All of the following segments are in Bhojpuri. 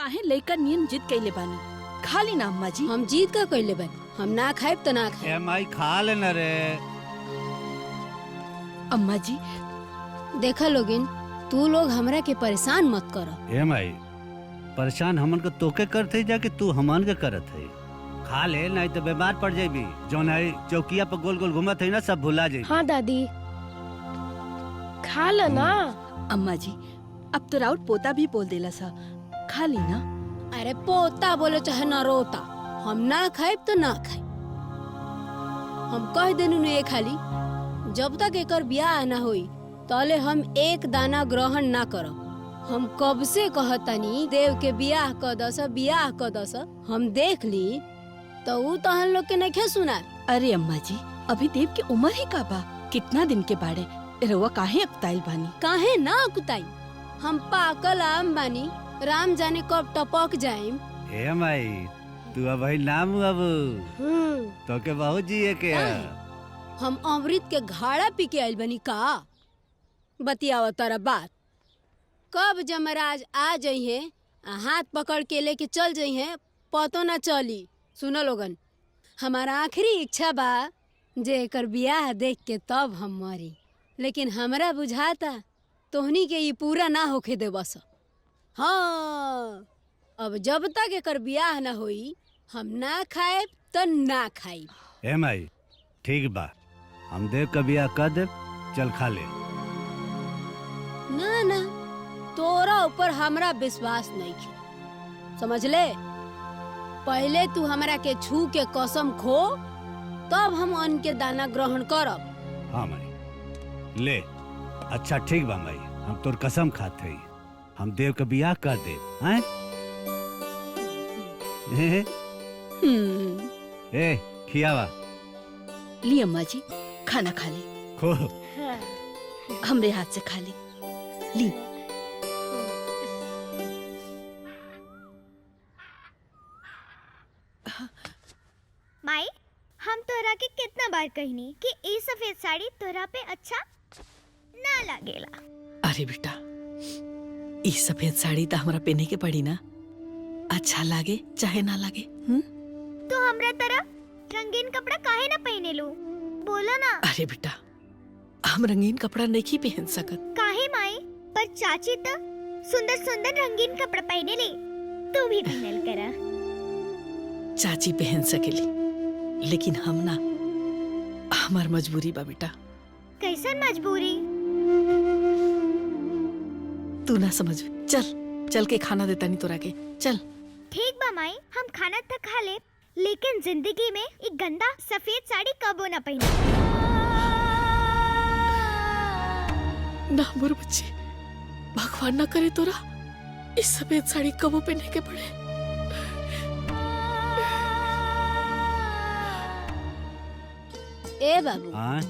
काहे लइका नियन जिद कइले बानी। खा ली ना अम्मा जी। हम जीत का कइले बानी, हम ना खाइब तो ना खाइब। ए माई खा लेना रे। अम्मा जी देखा लोगिन, तू लोग हमरा के परेशान मत करो। ए माई परेशान हमन को तोके करते जाके तू हमन के करत है। खा ले नहीं तो बीमार पड़ जाबी। जौन है चौकिया पर गोल गोल घूमत है ना सब भुला जाबी। हाँ दादी खा लो ना। अम्मा जी अब तो राउत पोता भी बोल देला सा, खा ली ना। अरे पोता बोले चाहे न रोता, हम ना खाइब तो ना खाइब। हम कह देनु ने खाली जब तक एकर ब्याह ना होई तले हम एक दाना ग्रहण ना करब। हम कब से कहतनी देव के ब्याह क दस, ब्याह क दस। हम देख ली तो ऊ तहन लोग के नहीं सुना। अरे अम्मा जी अभी देव की उम्र ही का बा, कितना दिन के बाड़े रउआ काहे अकताइल बानी। काहे ना कुताई, हम पाकल आम बानी, राम जाने कब टपक जाइम। ए माई तू अब नाम अब तो के बहुत जिए के हम अमृत के घाड़ा पी के आइल बनी का। बतियाव तारा बात। कब जमराज आ जइहे हाथ पकड़ के लेके चल जइहे पतो ना चली। सुनो लोगन, हमारा आखिरी इच्छा बा जे एकर ब्याह देख के तब हम मरी, लेकिन हमरा बुझाता तोहनी के ये पूरा ना होके दे बस। हाँ अब जब तक एकर ब्याह ना होई हम ना खाएब तो ना खाइब। ए माई ठीक बा, हम देव का ब्याह कर दे, चल खा ले। ना ना तोरा ऊपर हमरा विश्वास नहीं है, समझ ले। पहले तू हमरा के छू के कसम खो, तब हम अन्न के दाना ग्रहण करब। हाँ माई ले। अच्छा ठीक बा माई, हम तोर कसम खाते ही हम देव का ब्याह कर दे। हैं? ए खियावा। ली अम्मा जी खाना खा ले, खो। हमरे हाथ से खा ले। ली माई हम तोरा के कितना बार कहनी कि ई सफेद साड़ी तोरा पे अच्छा ना लागेला। अरे बेटा ई सफेद साड़ी तो हमरा पहने के पड़ी ना, अच्छा लागे चाहे ना लागे। तो हमरा तरह रंगीन कपड़ा काहे ना पहने लू, बोलो ना। अरे बेटा हम रंगीन कपड़ा नहीं पहन सकत। काहे माई, पर चाची तो सुंदर सुंदर रंगीन कपड़ा पहने ले, तू भी पहनल करा। चाची पहन सकेली लेकिन हम ना, हमार मजबूरी बा बेटा। कैसन मजबूरी? तू ना समझ। चल चल के खाना देता नहीं तोरा के, चल। ठीक बा माई, हम खाना तक खा ले, लेकिन जिंदगी में एक गंदा सफेद साड़ी कबो ना पहने। ना मोर बच्चे, भगवान ना करे तोरा इस सफेद साड़ी कबो पहने के पड़े। ए बाबू, हाँ?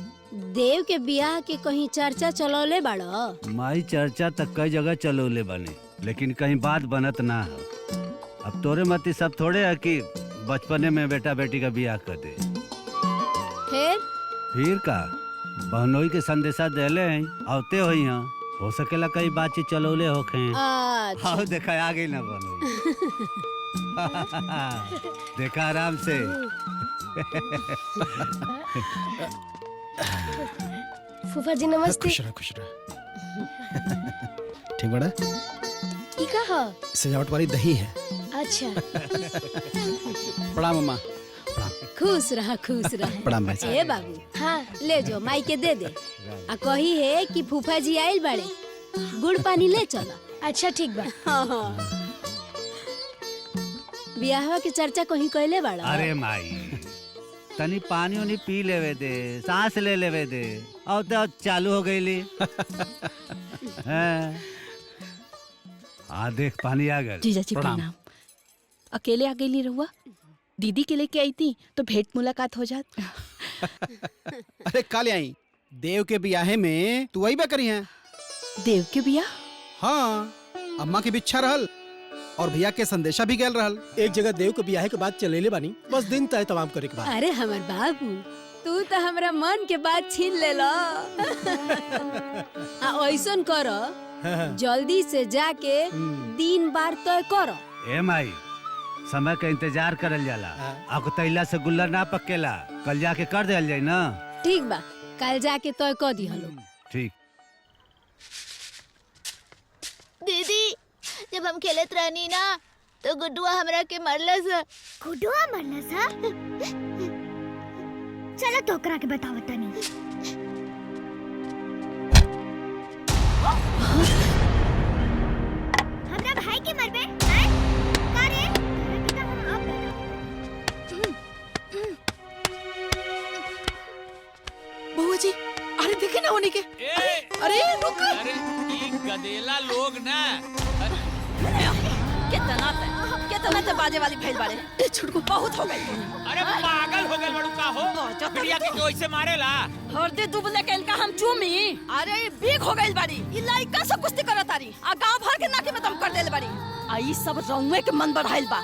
देव के ब्याह के कहीं चर्चा चलौले बाड़ो? माई चर्चा तक कई जगह चलोले बने, लेकिन कहीं बात बनत ना है। अब तोरे मती सब थोड़े है कि बचपने में बेटा बेटी का ब्याह कर दे। फिर का बहनोई के संदेशा देले हैं, आवते होई हैं, हो सकेला कई बातचीत चलौले होखे। अच्छा। हाँ देखा आ गई ना बहनोई। देखा आराम से। फूफा जी नमस्ते। खुश रह खुश रह। ठीक बड़ा? ई का ह? सजावट वाली दही है। अच्छा। प्रणाम मम्मा। खुश रहा खुश रहा। प्रणाम भाई साहब। ए बाबू हाँ ले जो माई के दे दे, आ कही है कि फूफा जी आइल बाड़े, गुड़ पानी ले चला। अच्छा ठीक बा। हाँ हाँ। ब्याह की चर्चा कहीं कहले बाड़ा? अरे माई तनी पानी उनी पी लेवे दे, सांस ले लेवे दे, और तो चालू हो गई। हाँ देख पानी आ गया। जीजा जी प्रणाम। अकेले आ गई रहुआ, दीदी के लेके आई थी तो भेंट मुलाकात हो जात। अरे काले आई देव के ब्याहे में तू वही बा करी है। देव के ब्याह? हाँ अम्मा की बिच्छा रहल और भैया के संदेशा भी गैल रहल। एक जगह देव के ब्याह के बाद चलेले बानी, बस दिन तय तमाम करे के बाद। अरे हमर बाबू तू तो हमरा मन के बात छीन ले लो। आ ऐसन करो जल्दी से जाके दिन बार तय करो, ए माई समय का इंतजार करल जाला। आपको तैला से गुल्ला ना पकेला, कल जाके कर देल जाई ना। ठीक बा, कल जाके तय क दी हलो। ठीक। दीदी जब हम खेलत रहनी ना तो गुड्डुआ हमरा के मरलस। गुड्डुआ मरलस? चलो टोकरा के बताओ तनी। हमरा भाई के मरबे हैं? का रे? तोरा के हम अब बउआ जी, अरे देखे ना होने के। अरे रुक। अरे ई गदेला लोग ना कितना ते बाजे वाली भइल बाड़े। ए छुटको बहुत हो गई। अरे पागल हो गए बड़ू का हो बिटिया के कोई से मारेला। हरदे दुबले के इनका हम चूमी। अरे ये बीक हो गई बाड़ी। ई लइका सब कुश्ती करत तारी आ गांव भर के नाके में दम कर देले बाड़ी। आ ई सब रउए के मन बढ़ाइल बा।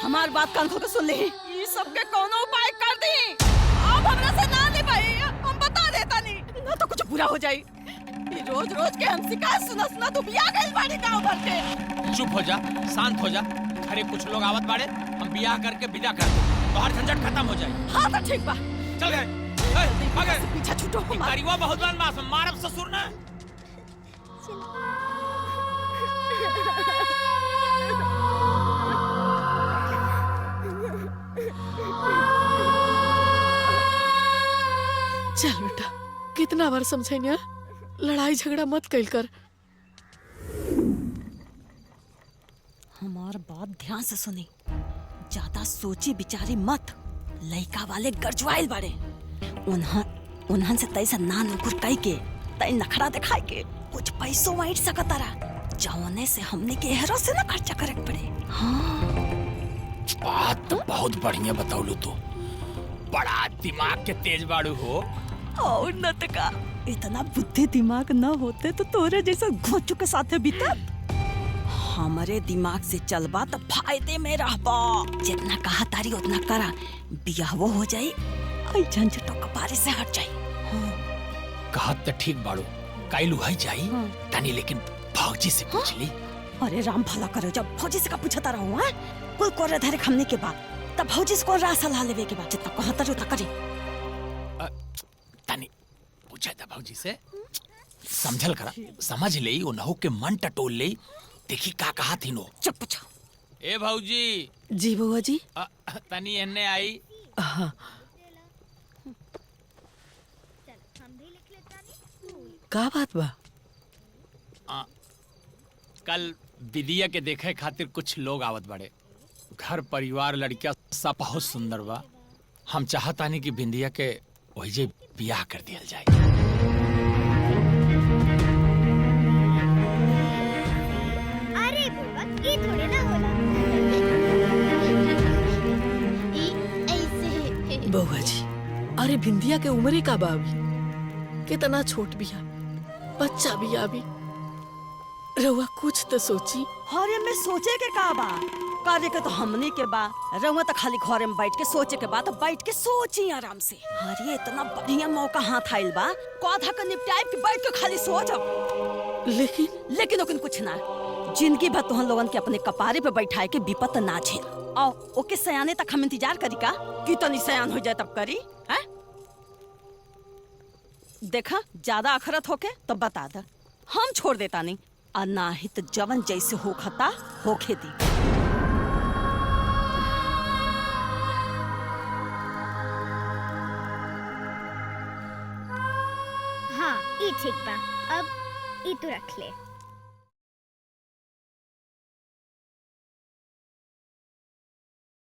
हमार बात कान खोल के सुन ली। ई सब के कोनो उपाय कर दी। अब हमरा से ना ले भाई, हम बता देता नहीं ना तो कुछ बुरा हो जाई। ई रोज रोज के हम शिकायत सुना तो बिया गइल बाड़ी गांव भर के। चुप हो जा, शांत हो जा। अरे कुछ लोग आवत बाड़े, हम बियाह करके विदा कर दे तो हर झंझट खत्म हो जाए। हाँ तो ठीक बा। चल गए पीछा छूटो। गरीबा बहुत बदमाश है, मारब ससुर ना। चल बेटा, कितना बार समझाइए, लड़ाई झगड़ा मत कैल कर। हमार बात ध्यान से सुनी, ज्यादा सोची बिचारी मत। लइका वाले गरजवाइल बाड़े। उन्हन से तैसा ना नुकुर कई के तई नखरा दिखाई के कुछ पैसों वाइट सकतारा जौने से हमने के एहरो से ना खर्चा करे के पड़े। हाँ बात तो बहुत बढ़िया बताउलू तू, बड़ा दिमाग के तेज बाड़ू हो। और न तका इतना बुद्धि दिमाग न होते तो तोरे जैसा घोंचू के साथे बीतत। हमारे दिमाग से चलबा तो फायदे में रहबा। जितना कहा तारी उतना करा, बियाहो हो जाई, आई झंझटों कपारे से हट जाई। कहत तो ठीक बाड़ू, काइलू है जाई तनी, लेकिन भौजी से पूछ ली। अरे राम भला करो, जब भौजी से का पूछता रहूं हैं? कोई कोरे धरे खमने के बाद तब भौजी से को राह सलाह लेवे के बाद जितना कहता जो करी। तनी पूछा था भौजी से, समझल करा, समझ ले ओ नहु के मन टटोल ले, देखी का कहा थी नो। चुप पूछो। ए भौजी। जी बउआ जी। तनी एने आई। हाँ का बात बा? कल विदिया के देखे खातिर कुछ लोग आवत बड़े। घर परिवार लड़किया सब बहुत सुंदर बा। हम चाहतानी कि बिंदिया के वही बियाह कर दिया जाए। अरे बुड़बक, ये थोड़े ना होला। ई ऐसे। बउआ जी, अरे बिंदिया के उम्र का बाबी, कितना छोट बिया, बच्चा बिया भी। रउआ कुछ तो सोची। हरे में सोचे के का बा? करे के तो हमने के बा। रउआ तो खाली घरे में बैठ के सोचे के बा, तो बैठ के सोची आराम से। अरे इतना बढ़िया मौका हाथ आइल बा, कौधा के निपटाइब के बैठ के खाली सोचब। लेकिन ओकिन कुछ ना, जिंदगी भर तोहन लोगन के अपने कपारे पे बैठाए के विपत ना झेल। आओ ओके सयाने तक हम इंतजार करी का कि तनी सयान हो जाए तब करी। हैं? देखा ज्यादा अखरत होके तो बता दे, हम छोड़ देता नहीं। और ना ही तो जवन जैसे हो खता होखे दी। हाँ, ये ठीक बा। अब ये तो रख ले।